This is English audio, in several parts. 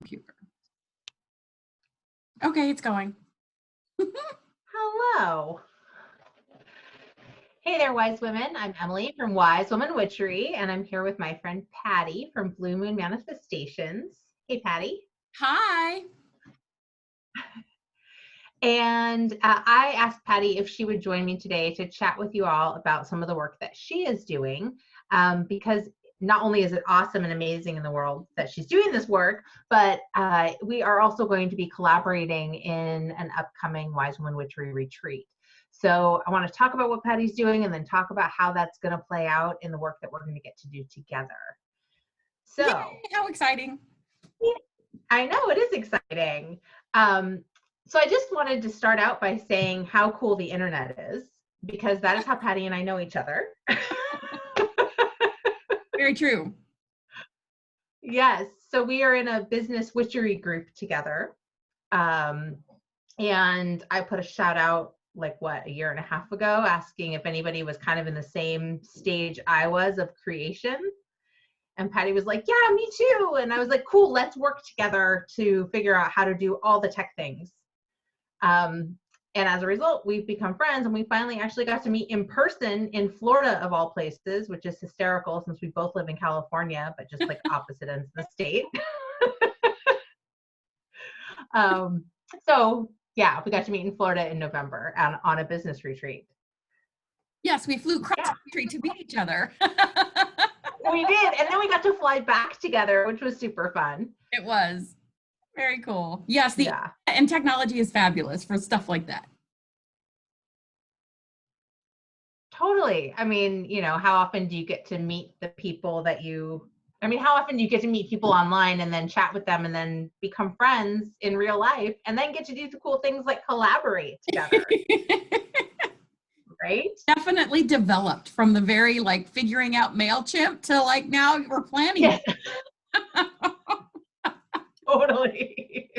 computer. Okay, it's going. Hello. Hey there, Wise Women. I'm Emily from Wise Woman Witchery, and I'm here with my friend Pati from Blue Moon Manifestations. Hey, Pati. Hi. And I asked Pati if she would join me today to chat with you all about some of the work that she is doing, because not only is it awesome and amazing in the world that she's doing this work, but we are also going to be collaborating in an upcoming Wise Woman Witchery retreat. So I want to talk about what Pati's doing and then talk about how that's going to play out in the work that we're going to get to do together. So, yay, how exciting. Yeah, I know, it is exciting. So I just wanted to start out by saying how cool the internet is, because that is how Pati and I know each other. Very true. Yes. So we are in a business witchery group together. And I put a shout out a year and a half ago, asking if anybody was kind of in the same stage I was of creation. And Pati was like, yeah, me too. And I was like, cool, let's work together to figure out how to do all the tech things. And as a result, we've become friends, and we finally actually got to meet in person in Florida, of all places, which is hysterical since we both live in California, but just like opposite ends of the state. So yeah, we got to meet in Florida in November on a business retreat. Yes, we flew cross country to meet each other. We did, and then we got to fly back together, which was super fun. It was very cool. Yes, and technology is fabulous for stuff like that. Totally. I mean, how often do you get to meet the people how often do you get to meet people online and then chat with them and then become friends in real life and then get to do the cool things like collaborate together? Right? Definitely developed from the very figuring out MailChimp to now we're planning. Yes. Totally.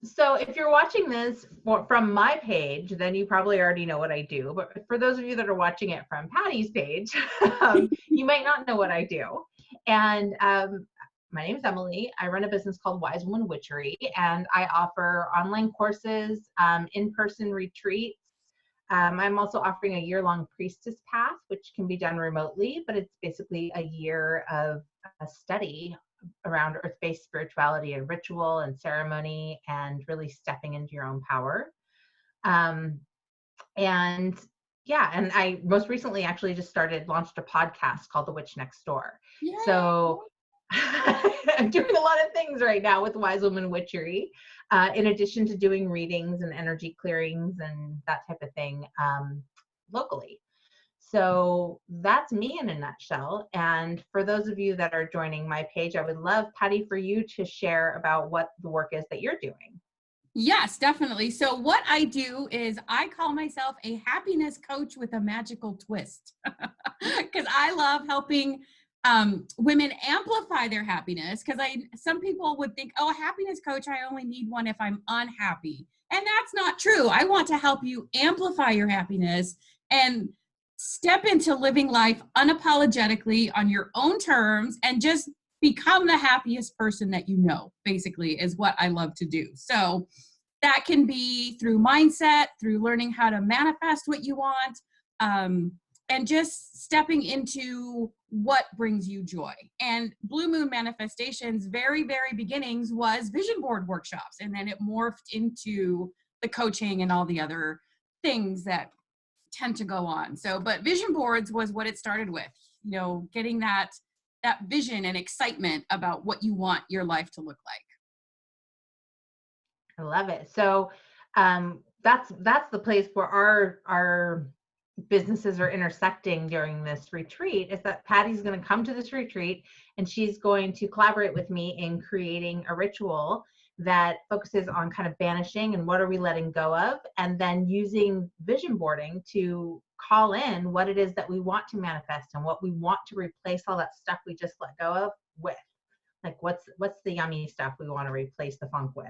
So if you're watching this from my page, then you probably already know what I do. But for those of you that are watching it from Pati's page, you might not know what I do. And my name's Emily. I run a business called Wise Woman Witchery, and I offer online courses, in-person retreats. I'm also offering a year-long priestess path, which can be done remotely, but it's basically a year of a study around earth-based spirituality and ritual and ceremony and really stepping into your own power. And I most recently actually just launched a podcast called The Witch Next Door. Yay. So I'm doing a lot of things right now with Wise Woman Witchery, in addition to doing readings and energy clearings and that type of thing locally. So that's me in a nutshell. And for those of you that are joining my page, I would love, Pati, for you to share about what the work is that you're doing. Yes, definitely. So what I do is I call myself a happiness coach with a magical twist, because I love helping women amplify their happiness. Because some people would think, oh, a happiness coach, I only need one if I'm unhappy. And that's not true. I want to help you amplify your happiness and step into living life unapologetically on your own terms and just become the happiest person that you know, basically, is what I love to do. So that can be through mindset, through learning how to manifest what you want, and just stepping into what brings you joy. And Blue Moon Manifestations, very, very beginnings was vision board workshops. And then it morphed into the coaching and all the other things that tend to go on. So, but vision boards was what it started with, getting that vision and excitement about what you want your life to look like. I love it. So that's the place where our businesses are intersecting during this retreat, is that Pati's going to come to this retreat and she's going to collaborate with me in creating a ritual that focuses on kind of banishing and what are we letting go of, and then using vision boarding to call in what it is that we want to manifest and what we want to replace all that stuff we just let go of with. Like what's the yummy stuff we want to replace the funk with.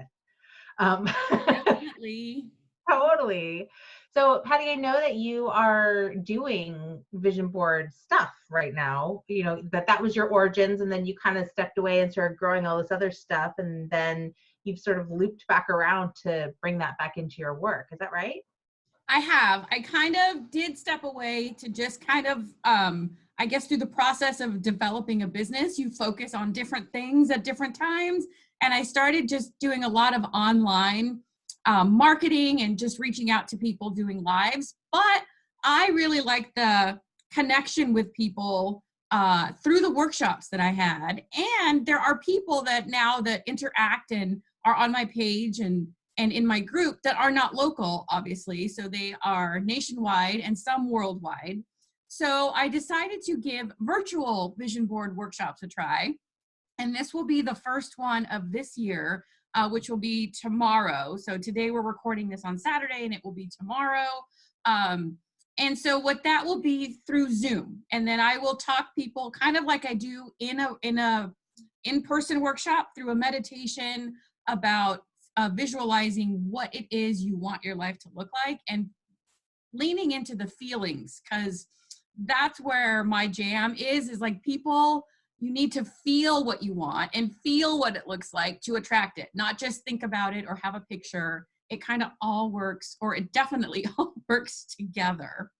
Definitely. Totally. So, Patty, I know that you are doing vision board stuff right now. You know, that was your origins, and then you kind of stepped away and started growing all this other stuff, and then you've sort of looped back around to bring that back into your work. Is that right? I have. I kind of did step away to just kind of, I guess, through the process of developing a business, you focus on different things at different times. And I started just doing a lot of online marketing and just reaching out to people doing lives. But I really like the connection with people through the workshops that I had. And there are people that now that interact and are on my page and in my group that are not local, obviously. So they are nationwide and some worldwide. So I decided to give virtual vision board workshops a try. And this will be the first one of this year, which will be tomorrow. So today we're recording this on Saturday and it will be tomorrow. And so what that will be through Zoom. And then I will talk people kind of like I do in a in-person workshop through a meditation about visualizing what it is you want your life to look like and leaning into the feelings, because that's where my jam is like people, you need to feel what you want and feel what it looks like to attract it, not just think about it or have a picture. It kind of all works, or it definitely all works together.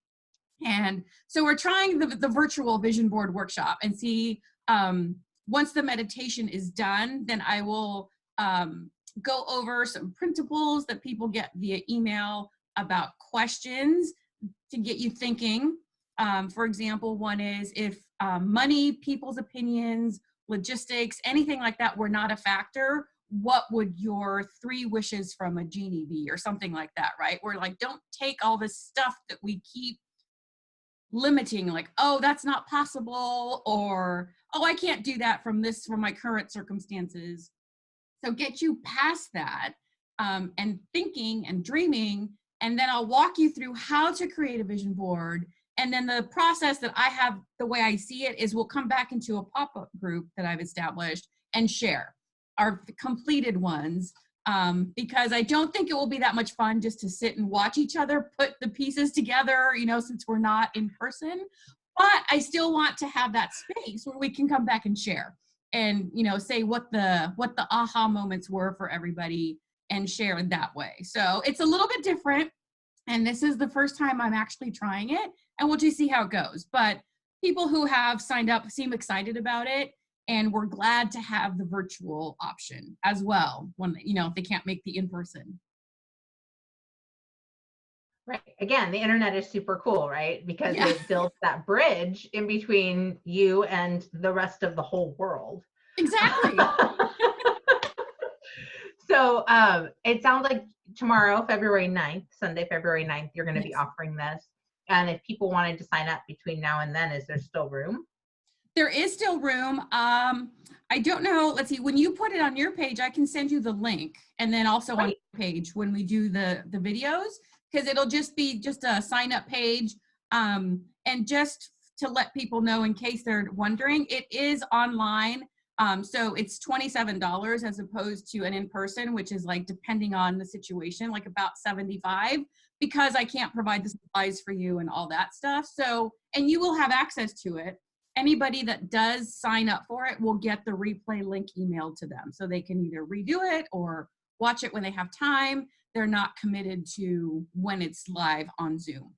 And so we're trying the virtual vision board workshop and see, once the meditation is done, then I will go over some printables that people get via email about questions to get you thinking. For example, one is if money, people's opinions, logistics, anything like that were not a factor, what would your 3 wishes from a genie be, or something like that, right? We're like, don't take all this stuff that we keep limiting, like, oh, that's not possible, or, oh, I can't do that from my current circumstances. So get you past that, and thinking and dreaming, and then I'll walk you through how to create a vision board. And then the process that I have, the way I see it, is we'll come back into a pop-up group that I've established and share our completed ones, because I don't think it will be that much fun just to sit and watch each other put the pieces together, since we're not in person. But I still want to have that space where we can come back and share and say what the aha moments were for everybody and share it that way. So it's a little bit different, and this is the first time I'm actually trying it, and we'll just see how it goes. But people who have signed up seem excited about it, and we're glad to have the virtual option as well when if they can't make the in-person. Right. Again, the internet is super cool, right? Because Yeah. it builds that bridge in between you and the rest of the whole world. Exactly. So it sounds like tomorrow, February 9th, Sunday, February 9th, you're going to be offering this. And if people wanted to sign up between now and then, is there still room? There is still room. I don't know. Let's see. When you put it on your page, I can send you the link, and then also on your page when we do the videos, because it'll just be a sign up page. And just to let people know, in case they're wondering, it is online. So it's $27 as opposed to an in-person, which is, like, depending on the situation, like about $75, because I can't provide the supplies for you and all that stuff. So, and you will have access to it. Anybody that does sign up for it will get the replay link emailed to them, so they can either redo it or watch it when they have time. They're not committed to when it's live on Zoom.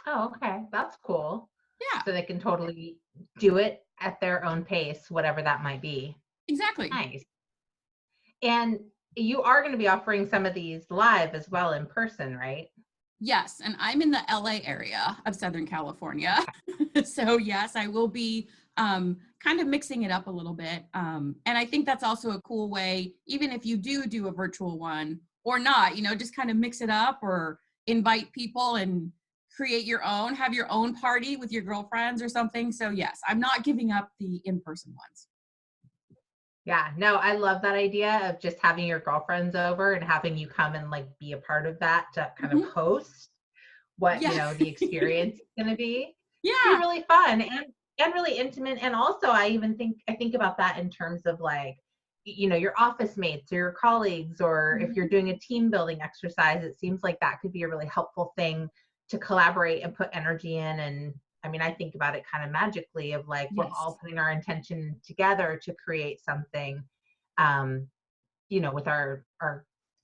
Oh, okay. That's cool. Yeah. So they can totally do it at their own pace, whatever that might be. Exactly. Nice. And you are going to be offering some of these live as well in person, right? Yes, and I'm in the LA area of Southern California. So yes, I will be kind of mixing it up a little bit. And I think that's also a cool way, even if you do a virtual one or not, just kind of mix it up or invite people and create your own, have your own party with your girlfriends or something. So yes, I'm not giving up the in-person ones. Yeah, no, I love that idea of just having your girlfriends over and having you come and, like, be a part of that to kind of host what, the experience is going to be. Yeah. It'd be really fun and really intimate. And also I think about that in terms of, like, your office mates or your colleagues, or if you're doing a team building exercise, it seems like that could be a really helpful thing to collaborate and put energy in. And I mean, I think about it kind of magically of like, we're Yes. all putting our intention together to create something, with our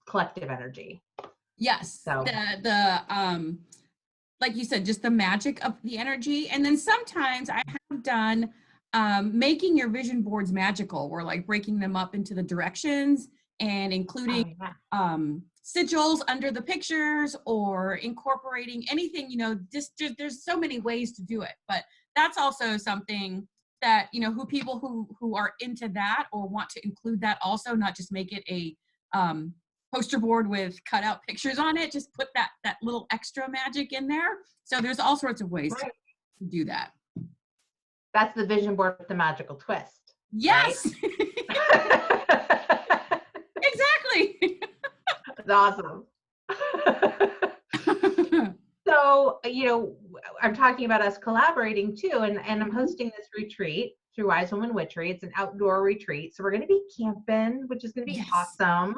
collective energy. Yes. So The like you said, just the magic of the energy. And then sometimes I have done making your vision boards magical, or like breaking them up into the directions and including oh yeah. sigils under the pictures, or incorporating anything, just there's so many ways to do it. But that's also something that, who are into that or want to include that also, not just make it a poster board with cutout pictures on it, just put that little extra magic in there. So there's all sorts of ways to do that. That's the vision board with the magical twist. Yes. Right? Exactly. That's awesome. So, I'm talking about us collaborating too, and I'm hosting this retreat through Wise Woman Witchery. It's an outdoor retreat. So we're going to be camping, which is going to be Yes. awesome.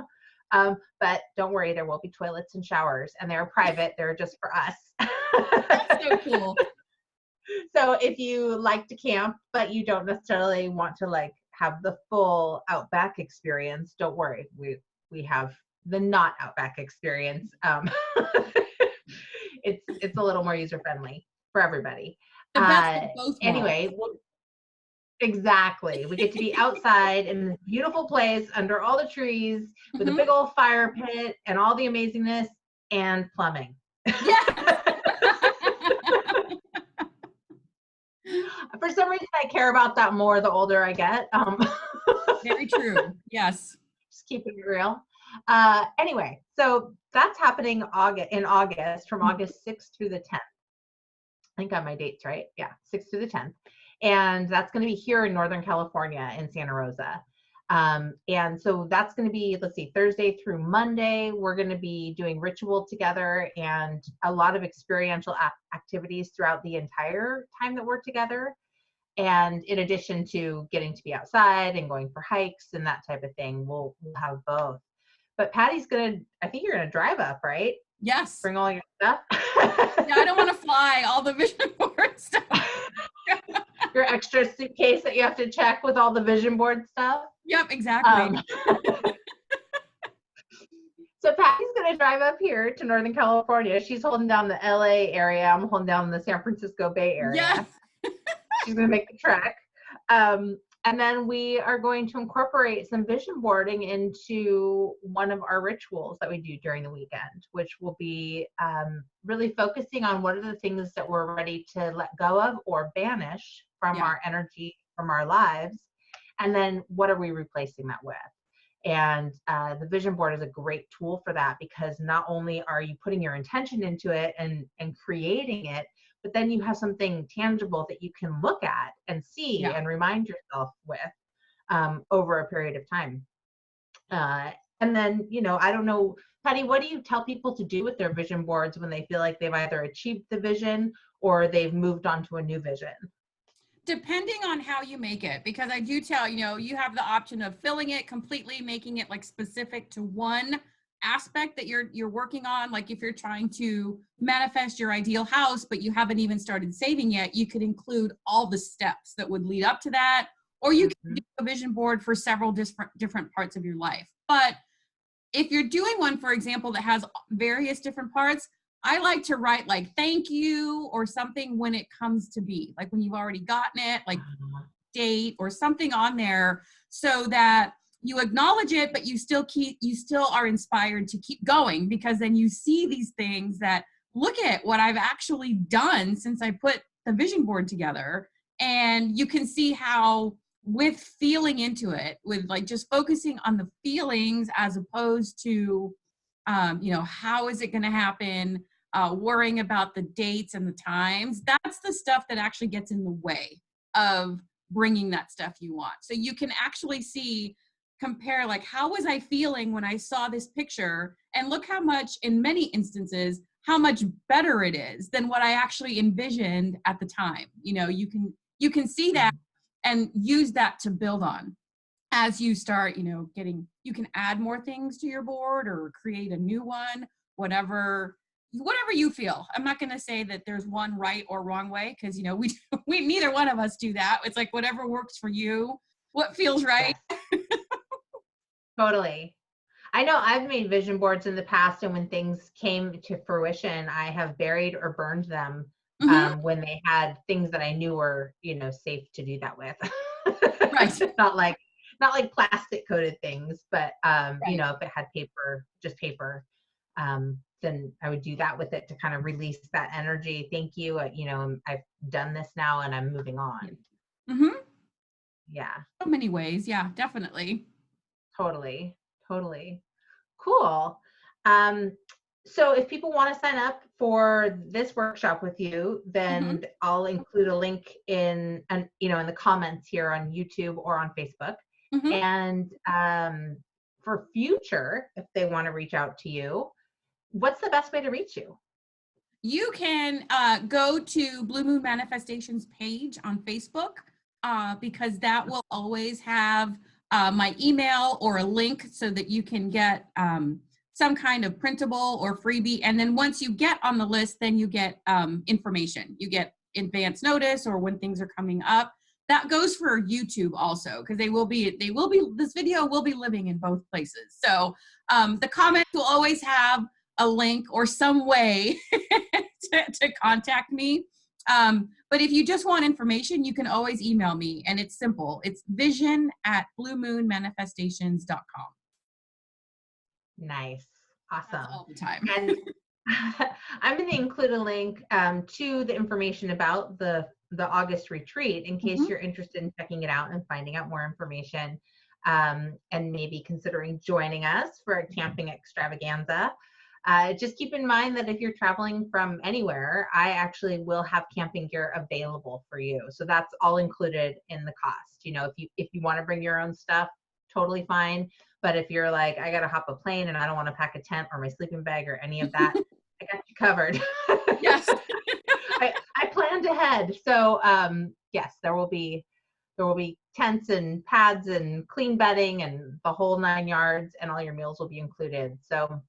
But don't worry, there will be toilets and showers, and they're private. They're just for us. That's so cool. So if you like to camp, but you don't necessarily want to like have the full outback experience, don't worry. We have the not outback experience. It's a little more user friendly for everybody. The best of both worlds. Anyway, exactly. We get to be outside in this beautiful place under all the trees with a big old fire pit and all the amazingness and plumbing. Yeah. For some reason, I care about that more the older I get. Very true. Yes. Just keeping it real. Anyway, so that's happening in August, from August 6th through the 10th. I think I got my dates right. Yeah, 6th through the 10th. And that's going to be here in Northern California in Santa Rosa. And so that's going to be, let's see, Thursday through Monday. We're going to be doing ritual together and a lot of experiential activities throughout the entire time that we're together. And in addition to getting to be outside and going for hikes and that type of thing, we'll have both. But Patty's I think you're going to drive up, right? Yes. Bring all your stuff. Yeah, I don't want to fly all the vision board stuff. Your extra suitcase that you have to check with all the vision board stuff. Yep, exactly. So Patty's going to drive up here to Northern California. She's holding down the LA area. I'm holding down the San Francisco Bay Area. Yes. She's going to make the trek. And then we are going to incorporate some vision boarding into one of our rituals that we do during the weekend, which will be really focusing on what are the things that we're ready to let go of or banish from our energy, from our lives. And then what are we replacing that with? And the vision board is a great tool for that, because not only are you putting your intention into it and creating it, but then you have something tangible that you can look at and see and remind yourself with over a period of time. And then, I don't know, Patty, what do you tell people to do with their vision boards when they feel like they've either achieved the vision or they've moved on to a new vision? Depending on how you make it, because I do tell, you have the option of filling it completely, making it like specific to one aspect that you're working on. Like if you're trying to manifest your ideal house, but you haven't even started saving yet, you could include all the steps that would lead up to that. Or you can do a vision board for several different parts of your life. But if you're doing one, for example, that has various different parts, I like to write like thank you or something when it comes to be, like when you've already gotten it, like date or something on there, so that you acknowledge it, but you still are inspired to keep going, because then you see these things that, look at what I've actually done since I put the vision board together. And you can see how, with feeling into it, with like just focusing on the feelings as opposed to how is it going to happen, worrying about the dates and the times, that's the stuff that actually gets in the way of bringing that stuff you want. So you can actually compare, like, how was I feeling when I saw this picture, and look how much, in many instances, how much better it is than what I actually envisioned at the time. You can see that and use that to build on. as you start, you can add more things to your board or create a new one, whatever you feel. I'm not going to say that there's one right or wrong way, because we neither one of us do that. It's like whatever works for you, what feels right. Yes, totally. I know I've made vision boards in the past, and when things came to fruition, I have buried or burned them Hmm. when they had things that I knew were, safe to do that with. Right. Not like plastic coated things, but Right. if it had paper, just paper, then I would do that with it to kind of release that energy. Thank you. I've done this now and I'm moving Yeah. on. Hmm. Yeah, So many ways. Yeah, definitely. totally. Totally. Cool. Um, so if people want to sign up for this workshop with you, Hmm. then I'll include a link in the comments here on YouTube or on Facebook. Hmm. And for future, if they want to reach out to you, what's the best way to reach you? You can go to Blue Moon Manifestations page on Facebook, because that will always have my email or a link so that you can get some kind of printable or freebie. And then once you get on the list, then you get information. You get advance notice or when things are coming up. That goes for YouTube also, because this video will be living in both places. So the comments will always have a link or some way to contact me. But if you just want information, you can always email me, and it's simple. It's vision@bluemoonmanifestations.com. Nice. That's Awesome. all the time. And I'm going to include a link to the information about the August retreat in case Mhm. you're interested in checking it out and finding out more information, and maybe considering joining us for a camping extravaganza. Just keep in mind that if you're traveling from anywhere, I actually will have camping gear available for you. So that's all included in the cost. If you want to bring your own stuff, totally fine. But if you're like, I got to hop a plane and I don't want to pack a tent or my sleeping bag or any of that, I got you covered. Yes. I planned ahead. So yes, there will be tents and pads and clean bedding and the whole 9 yards, and all your meals will be included. So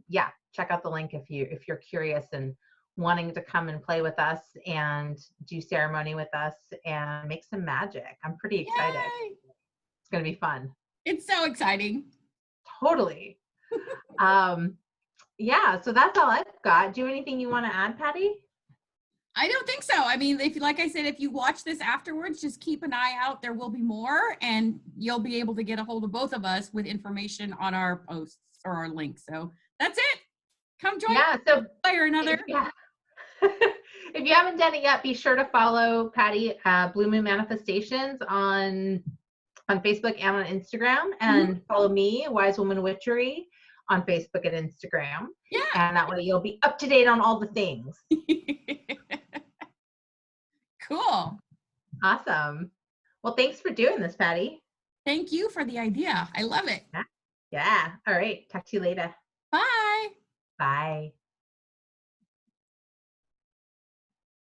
yeah, check out the link if you're curious and wanting to come and play with us and do ceremony with us and make some magic. I'm pretty excited. Yay. It's gonna be fun. It's so exciting. Totally. Um, yeah, so that's all I've got. Do you have anything you want to add, Patty? I don't think so. I mean, like I said, if you watch this afterwards, just keep an eye out. There will be more, and you'll be able to get a hold of both of us with information on our posts or our links. So that's it. Come join Yeah, so one way or another. yeah. If you haven't done it yet, be sure to follow Patty Blue Moon Manifestations on Facebook and on Instagram, Mhm. and follow me, Wise Woman Witchery, on Facebook and Instagram. Yeah. And that way you'll be up to date on all the things. Cool. Awesome. Well, thanks for doing this, Patty. Thank you for the idea. I love it. Yeah. Yeah. All right. Talk to you later. Bye. Bye.